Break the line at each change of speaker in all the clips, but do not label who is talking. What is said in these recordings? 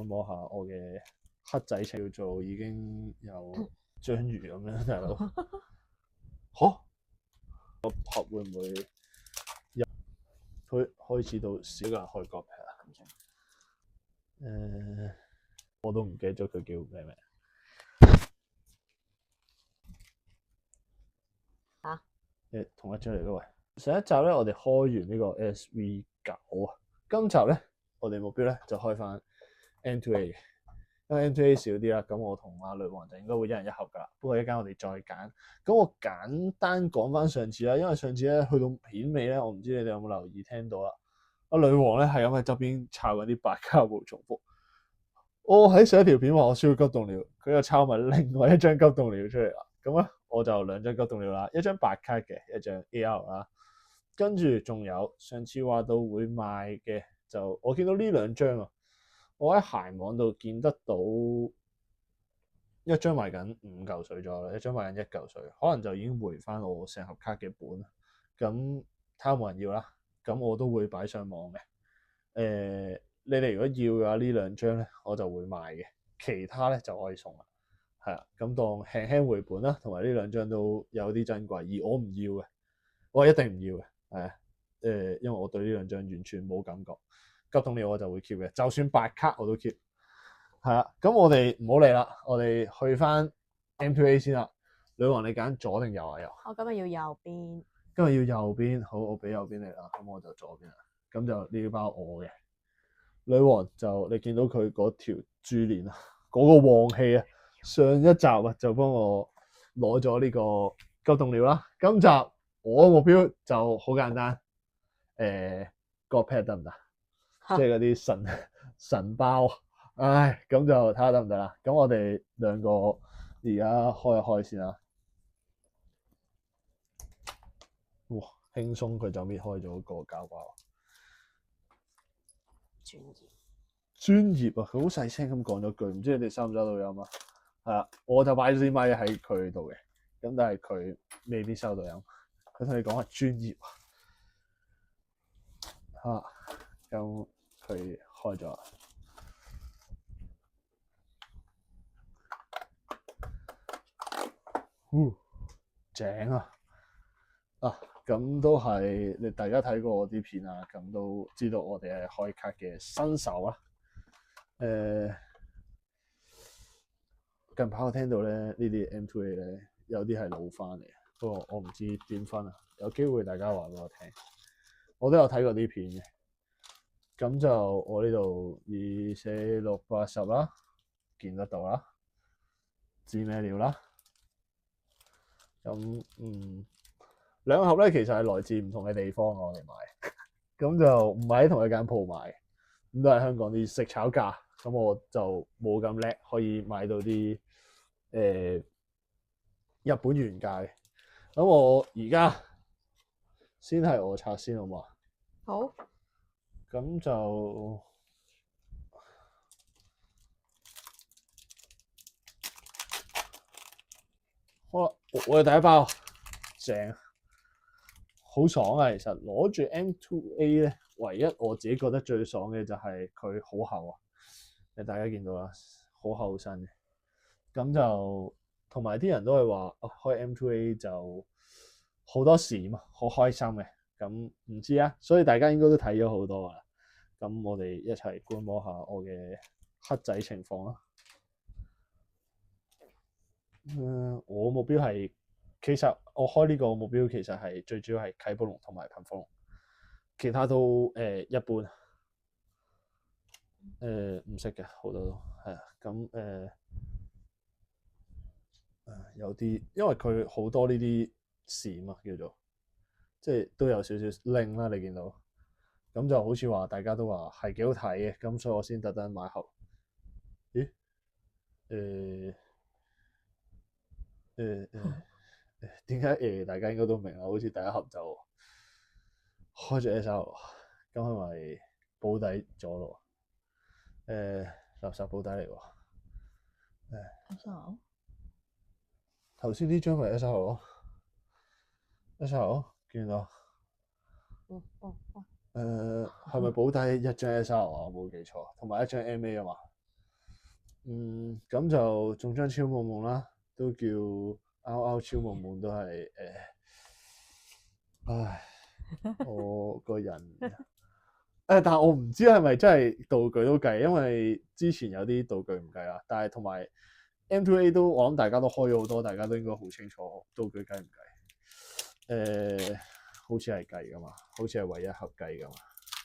摩下我嘅黑仔情叫做已經有章魚咁樣，大佬。嚇？個拍會唔會入？佢開始到少個人開個拍啊？我都唔記得咗佢叫咩名。
嚇？
同一張嚟咯喂。上一集咧，我哋開完呢個 SV9啊，今集咧我哋目標咧就開翻 M2A 嘅，因為 M2A 少啲啦，咁我同阿女王就應該會一人一盒噶啦。不過一間我哋再揀。咁我簡單講翻上次啦，因為上次咧去到片尾咧，我唔知你哋有冇留意聽到啦。阿女王咧係咁喺側邊抄緊啲白卡冇重複。我喺上一條片話我需要急凍料，佢又抄埋另外一張急凍料出嚟啦。咁咧我就兩張急凍料啦，一張白卡嘅，一張 AR 啦。跟住仲有上次話到會賣嘅，就我見到呢兩張啊，我喺鞋網度見得到一張賣緊5嚿水左右，一張賣緊1嚿水，可能就已經回翻我成盒卡嘅本。咁睇下冇人要啦，咁我都會擺上網嘅。你哋如果要嘅話，呢兩張咧我就會賣嘅，其他咧就可以送啦。係啊，咁當輕輕回本啦，同埋呢兩張都有啲珍貴，而我唔要嘅，我係一定唔要嘅。係啊，因為我對呢兩張完全冇感覺。急凍料我就會 keep 嘅，就算白卡我都 keep。係啦，咁我哋唔好理啦，我哋去翻 M2A 先啦。女王你揀左定右啊？又
我今日要右邊。
今日要右邊，好，我俾右邊你啦，咁我就左邊啦。咁就呢包我嘅。女王就你見到佢嗰條珠鏈啊，嗰個旺氣啊，上一集啊就幫我攞咗呢個急凍料啦。今集我嘅目標就好簡單，個 pad 得唔得？即係嗰啲神包，唉，咁就睇下得唔得啦。咁我哋兩個而家開一開先啦。哇，輕鬆佢就搣開咗個膠包。專業啊！佢好細聲咁講咗句，唔知你哋收唔收到音啊？係啦，我就擺咗支咪喺佢度嘅，咁但係佢未必收到音。佢同你講係專業啊！咁佢開咗啦。正啊！咁都係你大家睇過我啲片啊，咁都知道我哋係開卡嘅新手啊。近排我聽到咧呢啲 M2A 咧有啲係老翻嚟，不過我唔知點分啊。有機會大家話俾我聽，我都有睇過啲片嘅。咁就我呢度2、4、6、8、10啦，見得到啦，知咩料啦。咁兩盒咧其實係來自唔同嘅地方，我哋買，咁就唔係喺同一間鋪買，咁都係香港啲食炒價。咁我就冇咁叻，可以買到啲日本原價嘅。咁我而家先係我拆先好嘛？
好。
咁就好啦，我哋第一包正，好爽啊！其實攞住 M2A 咧，唯一我自己覺得最爽嘅就係佢好厚啊！大家見到啦，好厚身嘅。咁就同埋啲人都係話，開 M2A 就好多閃啊，好開心嘅。咁唔知啊，所以大家應該都睇咗好多啊。咁我哋一齊觀摩下我嘅黑仔情況啦。我目標係，其實我開呢個目標其實係最主要係啟寶龍同埋噴火龍，其他都一般。唔識嘅好多都係啊。咁有啲，因為佢好多呢啲閃啊，叫做即係都有少少拎啦。你見到咁就好似話大家都話係幾好睇嘅，咁所以我先特登買盒。咦？點解大家應該都明啦？好似第一盒就開咗 SR， 咁係咪保底咗咯？垃圾保底嚟喎。
SR？
頭先呢張咪 SR 咯，SR 見到。係咪保底一張 SR 啊？我冇記錯，同埋一張 MA 啊嘛。咁就中張超夢夢啦，都叫嗷超夢夢都係唉，我個人但係我唔知係咪真係道具都計，因為之前有啲道具唔計啦，但係同埋 M2A 都我諗大家都開咗好多，大家都應該好清楚道具計唔計？好似係計噶嘛，好似係唯一盒計噶嘛，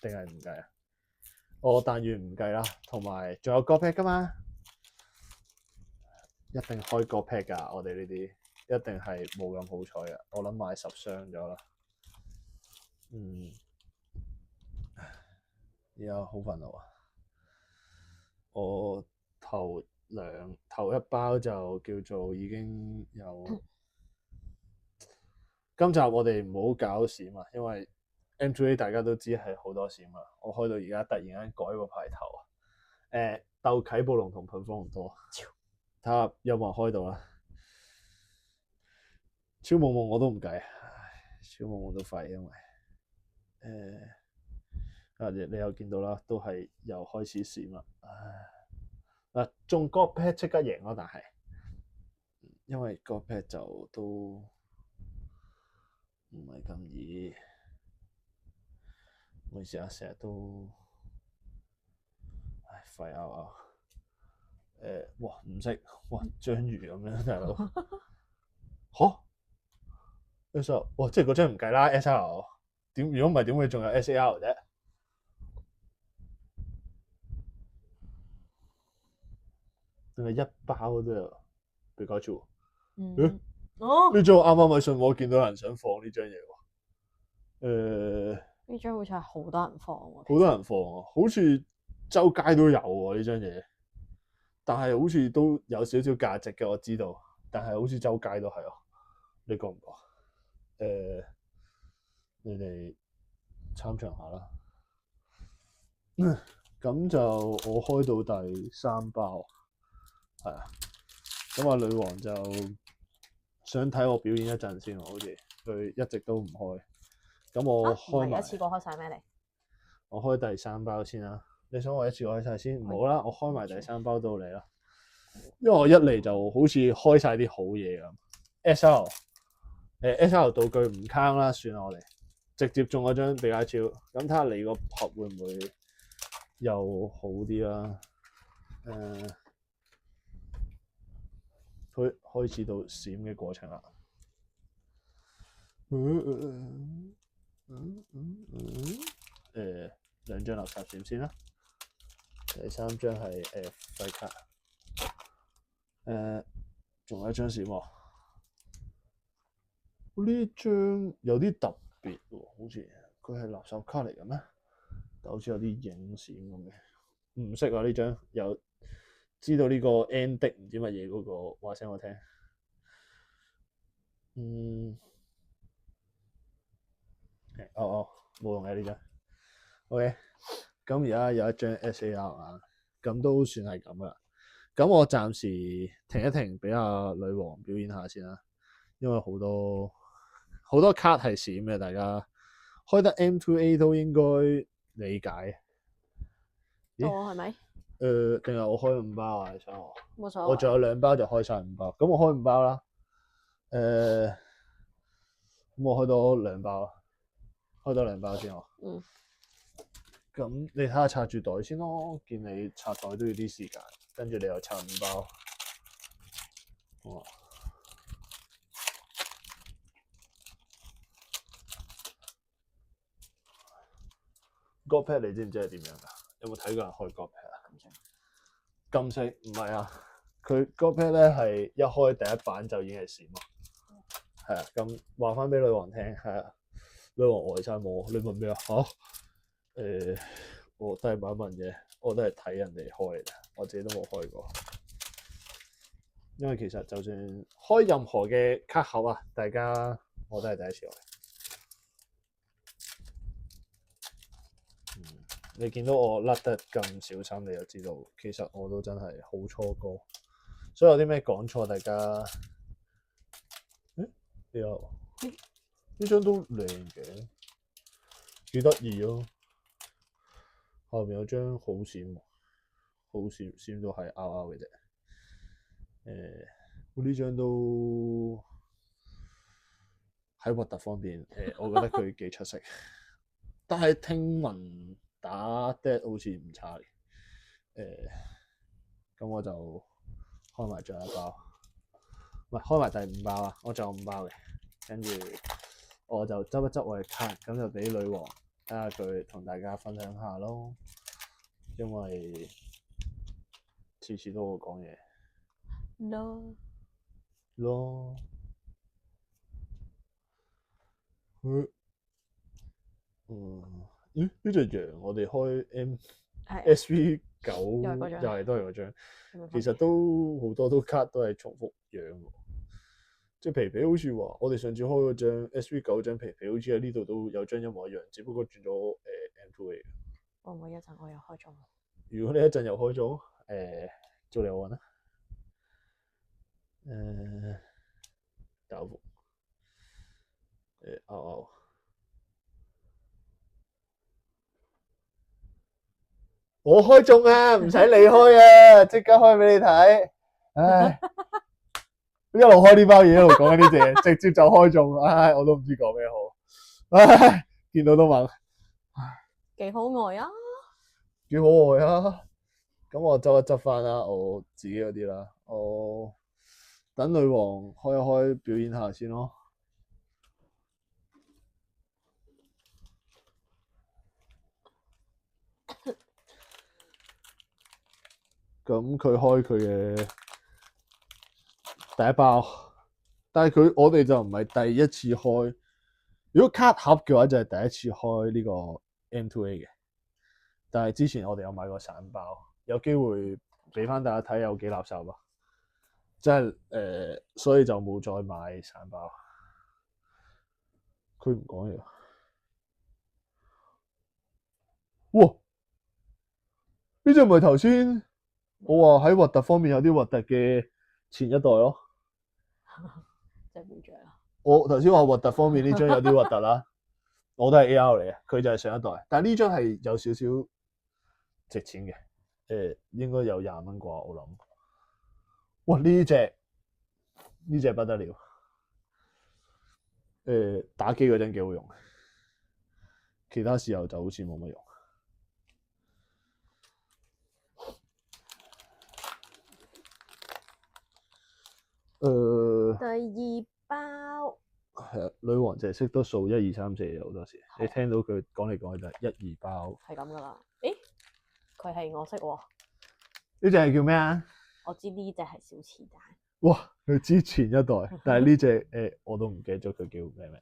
定係唔計啊？我但願唔計啦，同埋仲有個 pack 噶嘛，一定開個 pack 㗎，我哋呢啲一定係冇咁好彩嘅，我諗買10箱咗啦。而家好憤怒啊！我頭一包就叫做已經有。今集我哋唔好搞閃啊，因為 M2A 大家都知係好多閃啊。我開到而家突然間改個牌頭啊！鬥啟暴龍同噴火龍多，睇下有冇人開到啦。超夢夢我都唔計，超夢夢都廢，因為你又見到啦，都係又開始閃啦。嗱，中個 pad 即刻贏咯，但係因為個 pad 就都唔係咁易，唔好意思啊，成日都廢啊！哇唔識，哇章魚咁樣大佬，嚇 SL， 哇即係嗰張唔計啦 SL， 點如果唔係點會仲有 SAR 啫？定係一包都有皮卡丘？呢張啱啱喺信和見到有人想放呢張嘢喎。
呢張好似係好多人放喎，
好多人放啊，好似周街都有喎呢張嘢，但係好似都有少少價值嘅，我知道，但係好似周街都係啊，你覺唔覺？你哋參詳下啦。咁就我開到第3包，係啊。咁啊，女王就想睇我表演一陣先喎，好似佢一直都唔開。咁我開埋
一次過開晒咩嚟？
我開第3包先啦。你想我一次過開晒先？唔好啦，我開埋第3包到你啦。因為我一嚟就好似開晒啲好嘢咁。SL 道具唔坑啦，算啦，我哋直接中嗰張比卡超。咁睇下你個盒會唔會又好啲啦？開始到閃嘅過程啦。2張垃圾閃先啦。第3張係廢卡。仲有一張閃喎。呢張有啲特別喎，好似佢係垃圾卡嚟嘅咩？但好似有啲影閃咁嘅。唔識啊呢張，有知道呢個 N 的唔知乜嘢嗰個話聲我聽。冇用嘅呢張。OK，咁而家有一張 SAR 啊，咁都算係咁啦。咁我暫時停一停，俾阿女王表演下先啦。因為好多卡係閃嘅，大家開得 M2A 都應該理解。
我係咪？
定係我開5包啊？你想我？
冇錯。
我仲有2包就開晒5包，咁我開5包啦。咁我開多2包啦，開多2包先我。咁你睇下拆住袋先咯，見你拆袋都要啲時間，跟住你又拆5包。哇！個 pad 你知唔知係點樣㗎？有冇睇過人開個 pad 啊？金色唔係啊，佢個 pad 咧係一開第一版就已經係閃咯。係啊，咁話翻俾女王聽，係啊，女王呆晒我，你問咩啊？嚇？我都係問一問啫，我都係睇人哋開嘅，我自己都冇開過。因為其實就算開任何嘅卡盒啊，大家我都係第一次開。你見到我甩得咁小心，你就知道其實我都真係好初哥。所以有啲咩講錯，大家呢張都靚嘅，幾得意咯。後面有張好閃喎，好閃都係 RR 嘅啫。我呢張都喺核突方面，我覺得佢幾出色。但係聽聞打 Dead 好似唔差嘅。咁我就開埋最後一包，唔係開埋第5包啊！我仲有5包嘅，跟住我就執一執我嘅卡，咁就俾女王睇下佢同大家分享下咯。因為次次都我講嘢咯。呢隻羊我哋開 SV9 又係都係嗰張，其實都好多都卡都係重複樣喎。即係皮皮好似話，我哋上次開嗰張 SV9 張皮皮好似喺呢度都有張一模一樣，只不過轉咗M2A。
會唔會一陣我又開咗？
如果你一陣又開咗，做嚟我揾啦。豆腐我開中啊，唔使你開啊，即刻開俾你睇。唉，一路開呢包嘢，一路講緊呢隻嘢，直接就開中。唉，我都唔知講咩好。唉，見到都猛。
幾可愛啊！
幾可愛啊！咁我執一執翻啦，我自己嗰啲啦。我等女王開一開表演下先咯。咁佢開佢嘅第一包，但係我哋就唔係第一次開。如果卡盒嘅話，就係第一次開呢個 M2A 嘅。但係之前我哋有買過散包，有機會俾翻大家睇有幾垃圾啊！即係所以就冇再買散包。佢唔講嘢。哇！呢隻咪頭先我話喺核突方面有啲核突嘅前一代咯。
即係冇着啦。
我頭先話核突方面呢張有啲核突啦，我都係 AR 嚟嘅，佢就係上一代。但係呢張係有少少值錢嘅，應該有20蚊啩，我諗。哇！呢隻不得了，打機嗰陣幾好用，其他時候就好似冇乜用。
第2包
係啊，女王就係識得數1、2、3、4，好多時你聽到佢講嚟講去就係1、2包。
係咁噶啦。誒，佢係我識喎。
呢隻係叫咩啊？
我知呢隻係小磁蛋。
哇！佢之前一代，但係呢隻我都唔記得咗佢叫咩名，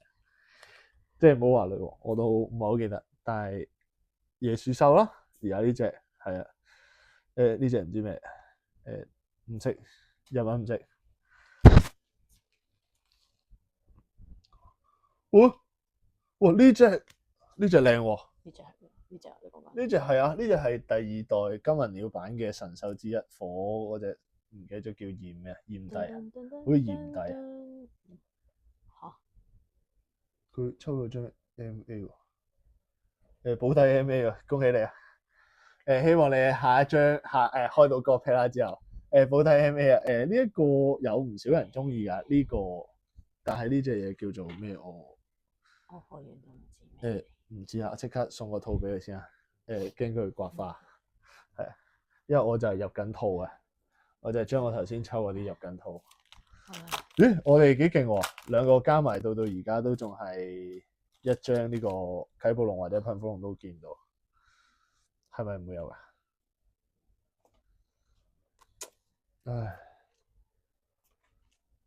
即係唔好話女王，我都唔係好記得。但係椰樹獸啦，而家呢隻係啊，呢隻唔知咩，唔識日文唔識。哇！呢隻靚喎。
呢隻你講緊？
呢隻係啊，呢隻係第2代金銀鳥版嘅神獸之一，火嗰隻唔記得咗叫炎咩啊？炎帝啊，好似炎帝啊。
嚇！
佢抽咗張 MA 喎，保底 MA 喎，恭喜你啊！希望你下一張開到個 pair 啦之後，保底 MA 啊，呢一個有唔少人中意㗎呢個，但係呢隻嘢叫做咩？我
開完都唔知咩。
唔知啊，即刻送個套俾佢先啊！驚佢刮花，係啊，因為我就係入緊套啊，我就係將我頭先抽嗰啲入緊套。咦，我哋幾勁喎！兩個加埋到而家都仲係一張呢個啟暴龍或者噴火龍都見到，係咪唔會有㗎？唉，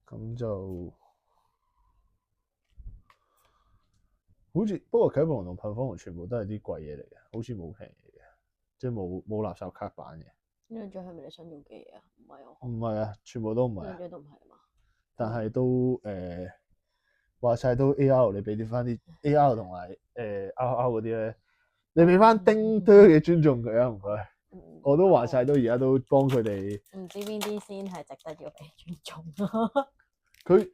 咁就好似不過啟暴龍同噴火龍全部都係啲貴嘢嚟嘅，好似冇平嘢嘅，即係冇垃圾卡版嘅。
呢兩張係咪你想要嘅嘢啊？唔係我。
唔係啊，全部都唔係。
兩張都唔係啊嘛。
但係都話晒都 AR， 你俾啲翻啲 AR 同埋RR 嗰啲咧，你俾翻丁多嘅尊重佢啊，唔該。我都話晒都而家都幫佢哋。
唔知邊啲先係值得要俾尊重。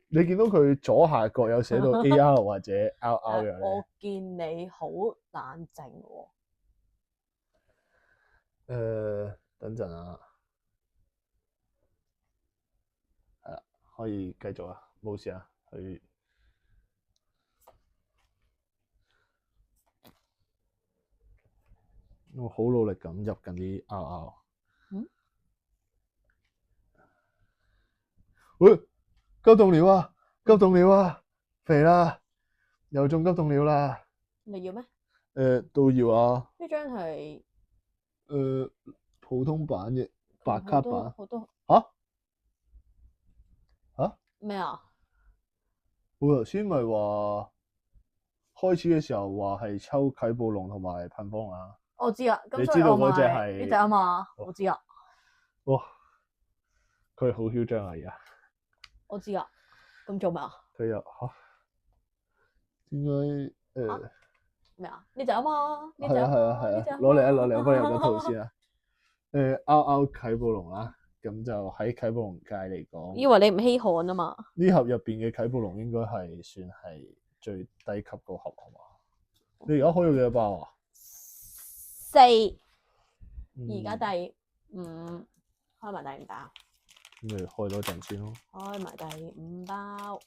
你見到佢左下角有寫到 AR 或者 RR 嘅。
我見你好冷靜喎。
等陣啊，係啦，可以繼續啊，冇事啊，佢我好努力咁入緊啲 R。
嗯？
喂，急凍料啊！急凍料啊！肥啦，又中急凍料啦！
你要咩？
都要啊。
呢張係
普通版嘅白卡版。
好多
嚇？
咩啊？
我頭先咪話開始嘅時候話係抽啟暴龍同埋噴風啊！
我知啊，咁
你知道
所以我
嗰隻係
呢隻啊嘛，我知啊，
哇！佢好囂張啊！而家
我知啊，咁做咩啊？
佢又嚇點解
咩啊？呢隻啊嘛，呢隻
係啊係啊
嘛，
係啊
呢隻！
攞嚟啊攞嚟，我幫你入個圖先啊！RR 啟暴龍啦，咁就喺啟暴龍界嚟講，
以為你唔稀罕啊嘛？
呢盒入邊嘅啟暴龍應該係算係最低級嗰盒係嘛？你而家開咗幾多包啊
？4，
嗯
而家第5，開埋第5包，
咁你開多陣先咯。
開埋第5包。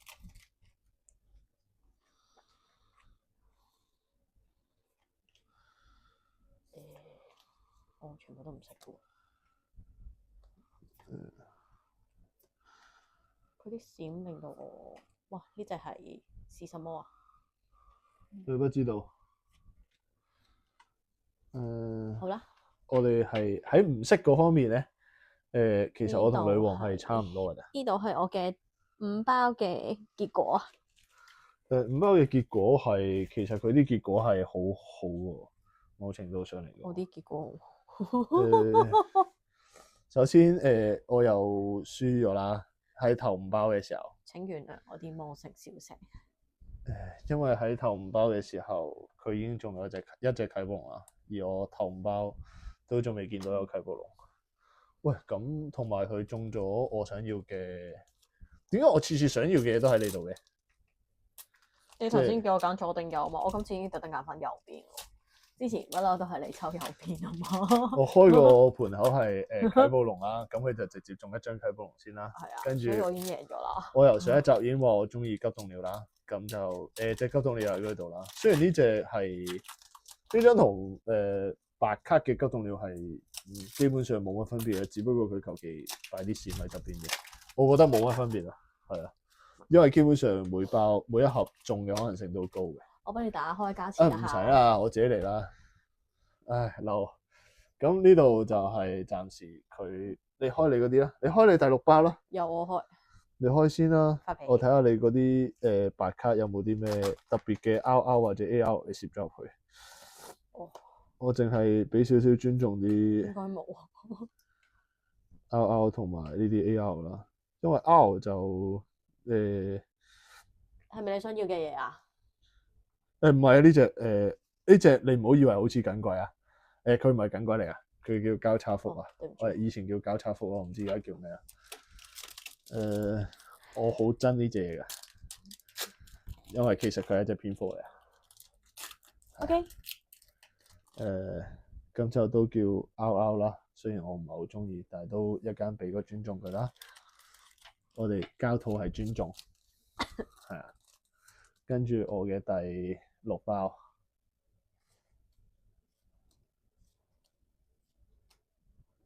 我全部都唔識嘅喎。佢啲閃令到我，哇！呢隻係什麼啊？
你不知道。
好啦，
我哋係喺唔識嗰方面咧，其實我同女王係
呢度係
差唔多嘅咋。
呢度係我嘅5包嘅結果啊！
5包嘅結果係，其實佢啲結果係好好喎，某程度上嚟講。
我啲結果
首先我又輸咗啦，喺頭5包嘅時候。
請原諒我啲魔性小聲。
因為喺頭5包嘅時候，佢已經中咗一隻啟暴龍啦，而我頭5包都仲未見到有啟暴龍。喂，咁同埋佢中咗我想要嘅，點解我次次想要嘅嘢都喺呢度嘅？
你頭先叫我揀左定右嘛？我今次已經特登揀翻右邊喎。之前不嬲都係你抽右邊啊嘛。
我開個盤口係啟暴龍啦，咁佢就直接中一張啟暴龍先啦。
係啊，
跟住
所以我已經贏咗啦。
我由上一集已經話我中意急凍料啦，咁就隻急凍料又喺嗰度啦。雖然呢隻係呢張同白卡嘅急凍料係基本上冇乜分別嘅，只不過佢求其擺啲閃喺側邊嘅，我覺得冇乜分別啦，係啊，因為基本上每一盒中嘅可能性都高嘅。
我幫你打開加錢
唔使啦，我自己嚟啦。唉，嬲。咁呢度就係暫時佢，你開你嗰啲啦，你開你第6包啦。
由我開。
你開先啦
發脾氣，
我睇下你嗰啲白卡有冇啲咩特別嘅 RR 或者 AR 你攝咗入去。
哦，
我淨係俾少少尊重啲
應該冇啊。
RR 同埋呢啲 AR 啦，因為 R 就
係咪你想要嘅嘢啊？
唔係啊，呢隻你唔好以為好似緊貴啊，佢唔係緊貴嚟啊，佢叫交叉幅啊，
對唔住
我哋以前叫交叉幅咯，我唔知而家叫咩啊。我好憎呢隻嘢㗎，因為其實佢係一隻蝙蝠嚟啊。
OK。
咁就都叫 RR 啦，雖然我唔係好中意，但係都一間俾個尊重佢啦。我哋交套係尊重，係啊。跟住我嘅第6包，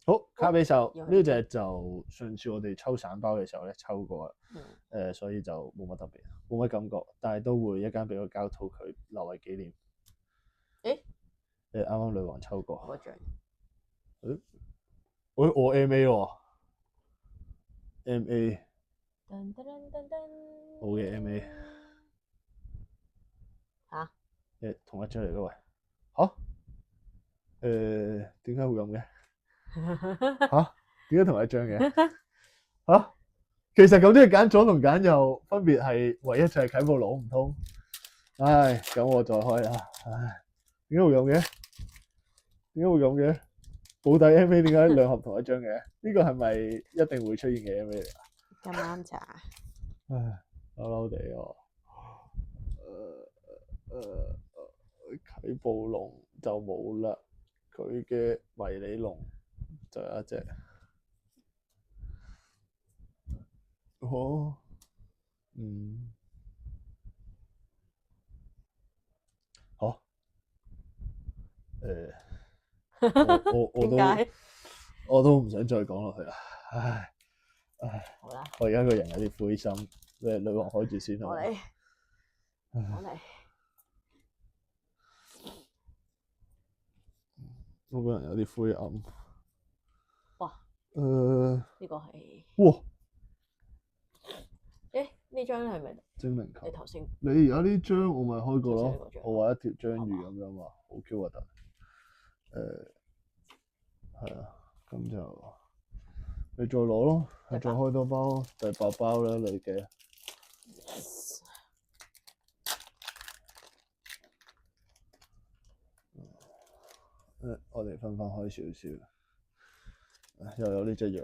好卡比獸呢隻就上次我哋抽散包嘅時候咧抽過啦，所以就冇乜特別，冇乜感覺，但係都會一間俾個交套佢留為紀念。啱啱女王抽過。我 MA 喎，MA。好嘅 MA。
嚇？
同一張嚟嘅喂。嚇？點解會咁嘅？嚇？點解同一張嘅？嚇？其實咁都要揀左同揀右，分別係唯一就係啟暴龍唔通？唉，咁我再開啦。唉，點解會咁嘅？點解會咁嘅？保底 MA 點解2盒同一張嘅？呢個係咪一定會出現嘅 MA 嚟啊？
咁啱咋？
唉，嬲嬲地喎。啟暴龍就冇啦，佢嘅迷你龍就有一隻。哦，好。我
點解？
我都唔想再講落去啦。唉，
好啦，
我而家個人有啲灰心。女王開住先好嘛？
我嚟，我嚟。
我個人有啲灰暗。
哇！
呢
個係
哇！
呢張係咪
精靈球？
你頭先
你而家呢張我咪開過咯，
頭先嗰張
我話一條章魚咁樣嘛，好 Q 核突。係啊，咁就你再攞咯，你再開多包，第8包啦，累計。我哋分開少少。又有呢隻羊。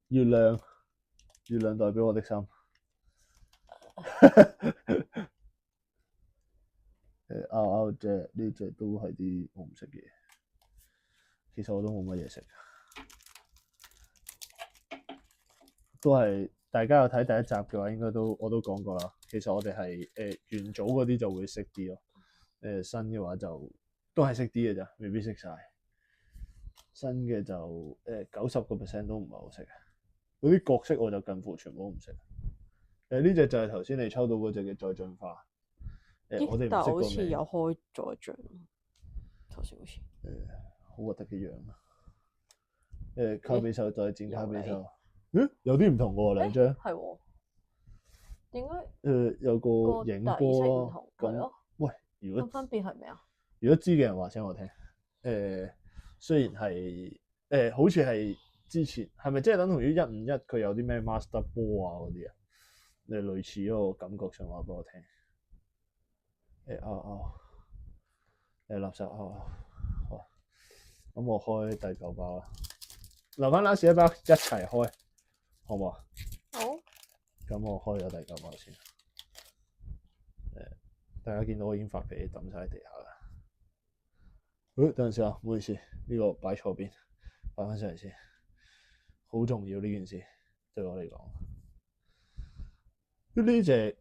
月亮，月亮代表我的心。拗隻呢隻都係啲我唔識嘅嘢，其實我都冇乜嘢食，都係大家有睇第一集嘅話，應該我都講過啦。其實我哋係元祖嗰啲就會識啲咯，新嘅話就都係識啲嘅咋，未必識晒。新嘅就90% 都唔係好識，嗰啲角色我就近乎全部都唔識。呢隻就係頭先你抽到嗰隻嘅再進化。我哋唔識個名。
但好似有開咗張，頭先好似
好核突嘅樣。卡比獸再戰卡比獸。有啲唔同喎兩張。
係喎。點解？
有個影波咯。
咁
喂，如果
分別係咩啊？
如果知嘅人話聲我聽。雖然係好似係之前係咪即係等同於151佢有啲咩 Master Ball 啊嗰啲啊？類似嗰個感覺上話俾我聽。垃圾好，咁我開第9包啦，留翻 last 1包一齊開，好唔好啊？
好。
咁我開咗第9包先。大家見到我已經發脾氣抌晒喺地下啦。等陣先啊，唔好意思，呢個擺錯邊，擺翻上嚟先，好重要呢件事對我嚟講。呢隻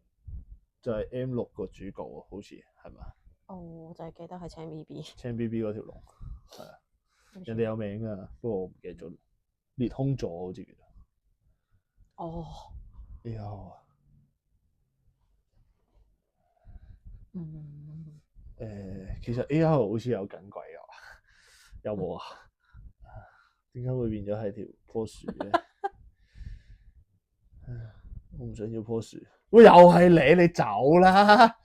就係 M6個主角喎，好似係咪？
我就係記得係青 BB。
青 BB 嗰條龍係啊，人哋有名㗎，不過我唔記得咗。裂空座好似叫做。哎呀！其實 AR 好似有緊鬼啊，有冇啊？點解會變咗係條棵樹嘅？我唔想要棵樹。喂，又係你走啦！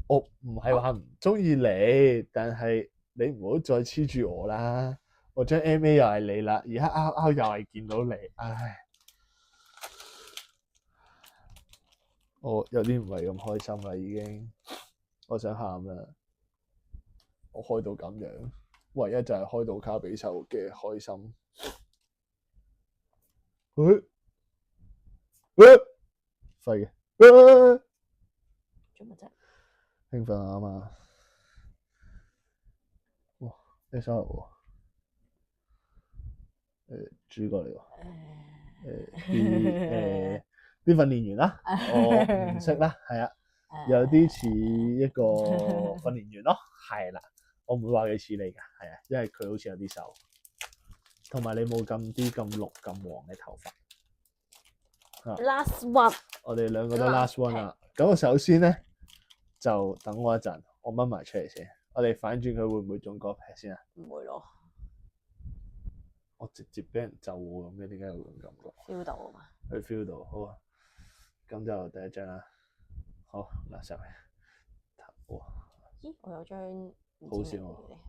我唔係話唔中意你，但係你唔好再黐住我啦。我張 MA 又係你啦，而家拗又係見到你，唉，我有啲唔係咁開心啦，已經，我想喊啦。我開到咁樣，唯一就係開到卡比獸嘅開心。廢嘅，
做乜啫？
興奮啊嘛！哇，呢首喎，豬過嚟喎，啲訓練員啦，我唔識啦，係啊，有啲似一個訓練員咯，係啦，我唔會話佢似你㗎，係啊，因為佢好似有啲瘦，同埋你冇咁綠咁黃嘅頭髮。
Last one，
我哋兩個都 last one 啦。咁我首先咧就等我一陣，我掹埋出嚟先。我哋反轉佢會唔會中嗰撇先啊？
唔會咯。
我直接俾人咒咁嘅，點解有咁感覺
？feel 到啊嘛。
佢 feel 到，好啊。咁就第一張啦。好，垃圾。哇！
咦，我有張
好笑喎。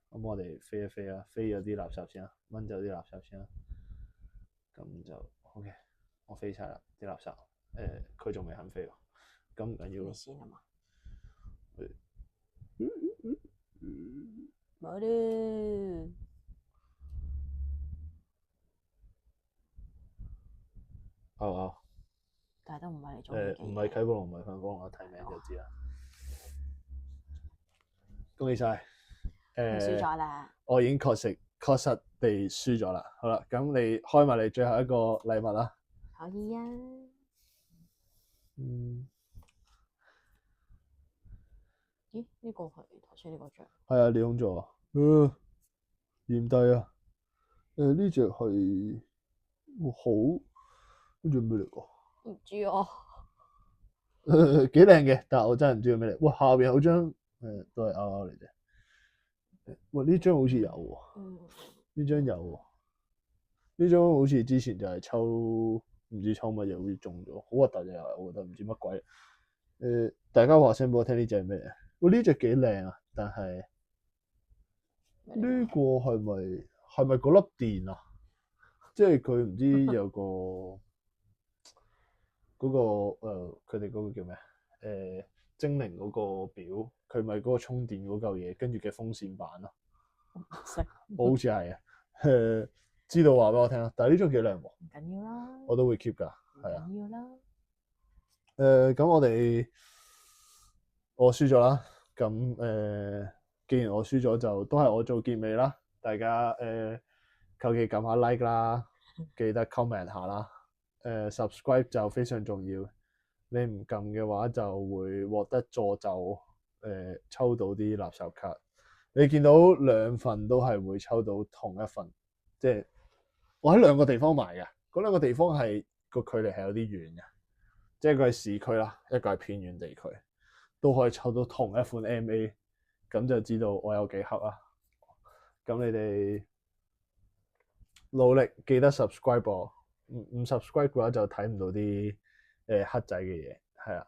咁我哋飛一飛啦，飛咗啲垃圾先啦，掹走啲垃圾先啦。咁就 OK。我飛晒啦啲垃圾，佢仲未肯飛喎，咁唔緊要咯。
先啊嘛。冇啦。但係都唔係你中意嘅。
唔係啟寶龍，唔係噴火龍，我睇名就知啦。恭喜晒！
輸咗啦。
我已經確實地輸咗啦。好啦，咁你開埋你最後一個禮物啦。
可以啊。咦？呢個係頭先呢個獎。
係啊，你用咗啊？嫌低啊！呢隻係好，呢隻咩嚟㗎？
唔知啊。
幾靚嘅，但係我真係唔知佢咩嚟。哇，下邊有張都係 RR 嚟啫。哇，呢張好似有喎。呢張有喎。呢張好似之前就係抽唔知抽乜嘢，好似中咗，好核突嘅，我覺得唔知乜鬼。大家話聲俾我聽呢隻係咩啊？哇，呢隻幾靚啊！但係呢個係咪嗰粒電啊？即係佢唔知有個嗰個佢哋嗰個叫咩啊？精靈嗰個表，佢咪嗰個充電嗰嚿嘢，跟住嘅風扇板咯。我好似係啊。知道話俾我聽啦。但係呢張幾靚喎。
唔緊要啦。
我都會 keep 㗎。係啊。
唔緊要啦。
咁我輸咗啦。咁既然我輸咗，就都係我做結尾啦。大家求其撳下 like 啦，記得 comment 下啦。subscribe 就非常重要。你唔撳嘅話，就會獲得助咒。抽到啲垃圾卡。你見到兩份都係會抽到同一份，即係我喺兩個地方買嘅。嗰兩個地方係個距離係有啲遠嘅，即係一個係市區啦，一個係偏遠地區，都可以抽到同一款 MA， 咁就知道我有幾黑啊！咁你哋努力記得 subscribe 我，唔 subscribe 嘅話就睇唔到啲黑仔嘅嘢，係啊。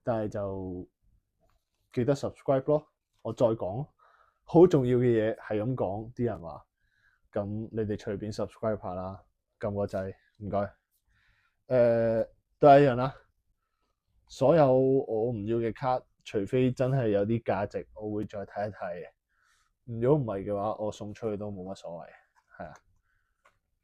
但係就記得 subscribe 咯。我再講，好重要嘅嘢係咁講，啲人話，咁你哋隨便 subscribe 下啦，撳個掣，唔該。都係一樣啦。所有我唔要嘅卡，除非真係有啲價值，我會再睇一睇。如果唔係嘅話，我送出去都冇乜所謂。係啊，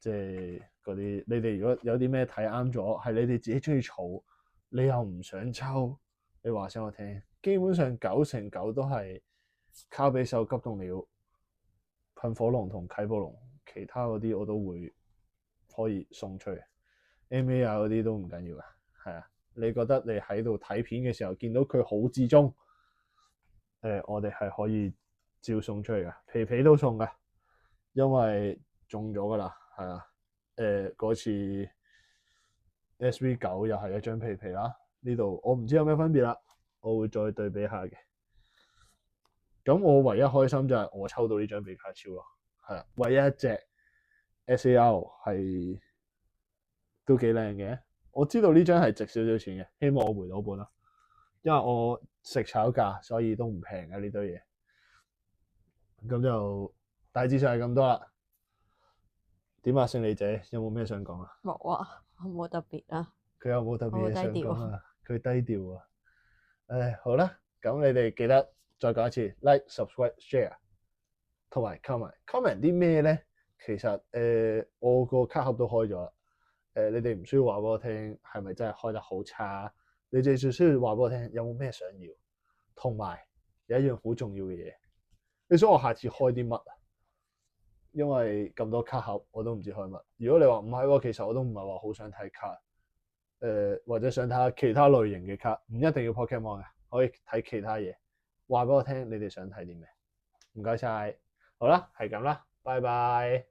即係嗰啲你哋如果有啲咩睇啱咗，係你哋自己中意儲，你又唔想抽，你話聲我聽。基本上9成9都係卡比獸、急凍鳥、噴火龍同啟暴龍，其他嗰啲我都會可以送出去。MA 啊嗰啲都唔緊要㗎，係啊。你覺得你喺度睇片嘅時候見到佢好至中，我哋係可以照送出去㗎，皮皮都送㗎，因為中咗㗎啦，係啊。嗰次 SV9 又係一張皮皮啦，呢度我唔知有咩分別啦。我會再對比下嘅。咁我唯一開心就係我抽到呢張比卡超咯，係啊，唯一一隻 SAR 係都幾靚嘅。我知道呢張係值少少錢嘅，希望我回到本啦。因為我食炒價，所以都唔平嘅呢堆嘢。咁就大致上係咁多啦。點啊，勝利姐有冇咩想講啊？
冇啊，我冇特別啊。
佢有冇特別嘢想講啊？佢低調啊。唉，好啦，咁你哋記得再講一次 like、subscribe、share 同埋 comment。comment 啲咩咧？其實我個卡盒都開咗啦。你哋唔需要話俾我聽係咪真係開得好差，你哋最需要話俾我聽有冇咩想要，同埋有一樣好重要嘅嘢，你想我下次開啲乜啊？因為咁多卡盒我都唔知開乜。如果你話唔係喎，其實我都唔係話好想睇卡。或者想睇下其他類型嘅卡，唔一定要 Pokemon 嘅，可以睇其他嘢。話俾我聽，你哋想睇啲咩？唔該晒，好啦，係咁啦，拜拜。